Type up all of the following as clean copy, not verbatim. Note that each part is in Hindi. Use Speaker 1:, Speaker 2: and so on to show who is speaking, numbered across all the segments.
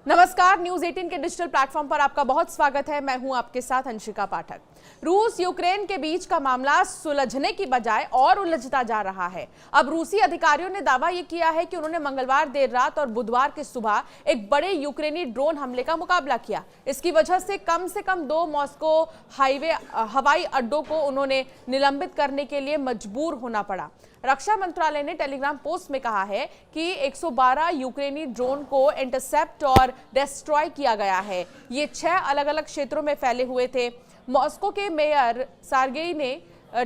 Speaker 1: नमस्कार, न्यूज 18 के डिजिटल प्लेटफॉर्म पर आपका बहुत स्वागत है। मैं हूं आपके साथ अंशिका पाठक। रूस यूक्रेन के बीच का मामला सुलझने की बजाय और उलझता जा रहा है। अब रूसी अधिकारियों ने दावा यह किया है कि उन्होंने मंगलवार देर रात और बुधवार की सुबह एक बड़े यूक्रेनी ड्रोन हमले का मुकाबला किया। इसकी वजह से कम 2 मॉस्को हवाई अड्डों को उन्होंने निलंबित करने के लिए मजबूर होना पड़ा। रक्षा मंत्रालय ने टेलीग्राम पोस्ट में कहा है कि 112 यूक्रेनी ड्रोन को इंटरसेप्ट और डिस्ट्रॉय किया गया है। ये 6 अलग-अलग क्षेत्रों में फैले हुए थे। मॉस्को के मेयर सार्गेई ने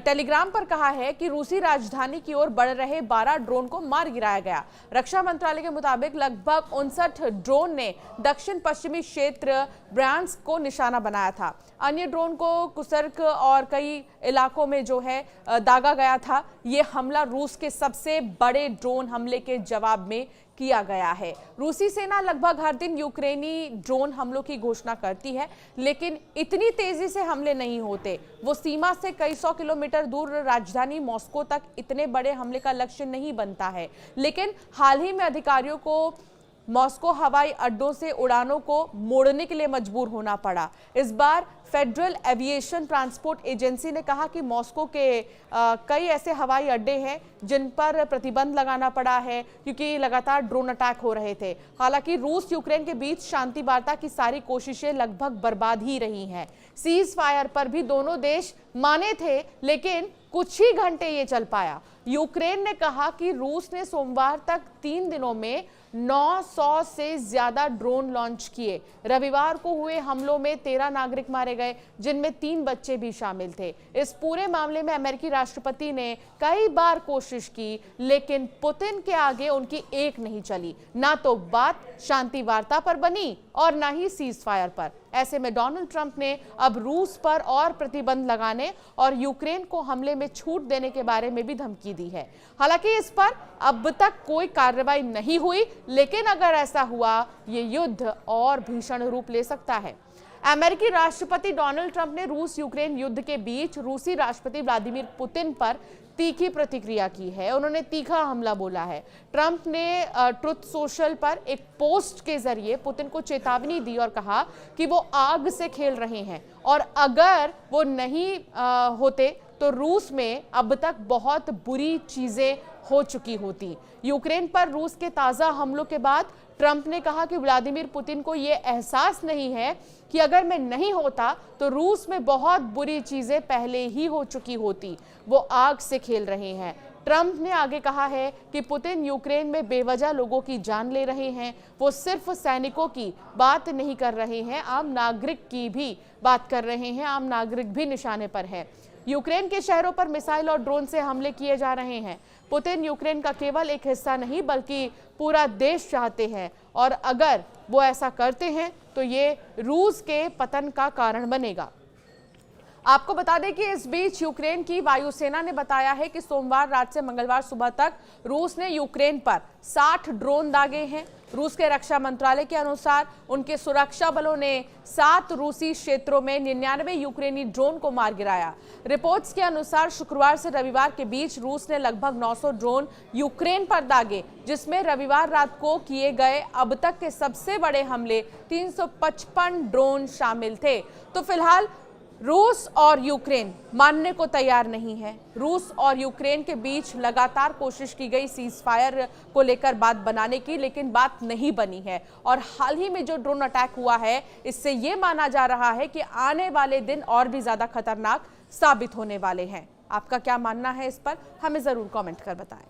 Speaker 1: टेलीग्राम पर कहा है कि रूसी राजधानी की ओर बढ़ रहे 12 ड्रोन को मार गिराया गया। रक्षा मंत्रालय के मुताबिक लगभग 59 ड्रोन ने दक्षिण पश्चिमी क्षेत्र ब्रांस्क को निशाना बनाया था। अन्य ड्रोन को कुर्स्क और कई इलाकों में दागा गया था। ये हमला रूस के सबसे बड़े ड्रोन हमले के जवाब में किया गया है। रूसी सेना लगभग हर दिन यूक्रेनी ड्रोन हमलों की घोषणा करती है, लेकिन इतनी तेजी से हमले नहीं होते। वो सीमा से कई 100 किलोमीटर दूर राजधानी मॉस्को तक इतने बड़े हमले का लक्ष्य नहीं बनता है। लेकिन हाल ही में अधिकारियों को मॉस्को हवाई अड्डों से उड़ानों को मोड़ने के लिए मजबूर होना पड़ा। इस बार फेडरल एविएशन ट्रांसपोर्ट एजेंसी ने कहा कि मॉस्को के कई ऐसे हवाई अड्डे हैं जिन पर प्रतिबंध लगाना पड़ा है क्योंकि लगातार ड्रोन अटैक हो रहे थे। हालांकि रूस यूक्रेन के बीच शांति वार्ता की सारी कोशिशें लगभग बर्बाद ही रही हैं। सीज फायर पर भी दोनों देश माने थे, लेकिन कुछ ही घंटे ये चल पाया। यूक्रेन ने कहा कि रूस ने सोमवार तक 3 दिनों में 900 से ज्यादा ड्रोन लॉन्च किए। रविवार को हुए हमलों में 13 नागरिक मारे गए, जिनमें 3 बच्चे भी शामिल थे। इस पूरे मामले में अमेरिकी राष्ट्रपति ने कई बार कोशिश की, लेकिन पुतिन के आगे उनकी एक नहीं चली। ना तो बात शांति वार्ता पर बनी और ना ही सीज फायर पर। ऐसे में डोनाल्ड ट्रंप ने अब रूस पर और प्रतिबंध लगाने और यूक्रेन को हमले में छूट देने के बारे में भी धमकी दी है। हालांकि इस पर अब तक कोई कार्रवाई नहीं हुई, लेकिन अगर ऐसा हुआ, ये युद्ध और भीषण रूप ले सकता है। अमेरिकी राष्ट्रपति डोनाल्ड ट्रंप ने रूस यूक्रेन युद्ध के बीच रूसी राष्ट्रपति व्लादिमीर पुतिन पर तीखी प्रतिक्रिया की है। उन्होंने तीखा हमला बोला है। ट्रंप ने ट्रुथ सोशल पर एक पोस्ट के जरिए पुतिन को चेतावनी दी और कहा कि वो आग से खेल रहे हैं और अगर वो नहीं होते तो रूस में अब तक बहुत बुरी चीजें हो चुकी होती। यूक्रेन पर रूस के ताजा हमलों के बाद ट्रंप ने कहा कि व्लादिमीर पुतिन को यह एहसास नहीं है कि अगर मैं नहीं होता तो रूस में बहुत बुरी चीजें पहले ही हो चुकी होती। वो आग से खेल रहे हैं। ट्रंप ने आगे कहा है कि पुतिन यूक्रेन में बेवजह लोगों की जान ले रहे हैं। वो सिर्फ सैनिकों की बात नहीं कर रहे हैं, आम नागरिक की भी बात कर रहे हैं। आम नागरिक भी निशाने पर है। यूक्रेन के शहरों पर मिसाइल और ड्रोन से हमले किए जा रहे हैं। पुतिन यूक्रेन का केवल एक हिस्सा नहीं बल्कि पूरा देश चाहते हैं और अगर वो ऐसा करते हैं तो ये रूस के पतन का कारण बनेगा। आपको बता दें कि इस बीच यूक्रेन की वायुसेना ने बताया है कि सोमवार रात से मंगलवार सुबह तक रूस ने यूक्रेन पर 60 ड्रोन दागे हैं। रूस के रक्षा मंत्रालय के अनुसार उनके सुरक्षा बलों ने 7 रूसी क्षेत्रों में 99 यूक्रेनी ड्रोन को मार गिराया। रिपोर्ट्स के अनुसार शुक्रवार से रविवार के बीच रूस ने लगभग 900 ड्रोन यूक्रेन पर दागे, जिसमें रविवार रात को किए गए अब तक के सबसे बड़े हमले 355 ड्रोन शामिल थे। तो फिलहाल रूस और यूक्रेन मानने को तैयार नहीं है। रूस और यूक्रेन के बीच लगातार कोशिश की गई सीज फायर को लेकर बात बनाने की, लेकिन बात नहीं बनी है। और हाल ही में जो ड्रोन अटैक हुआ है, इससे ये माना जा रहा है कि आने वाले दिन और भी ज्यादा खतरनाक साबित होने वाले हैं। आपका क्या मानना है इस पर, हमें जरूर कमेंट कर बताएं।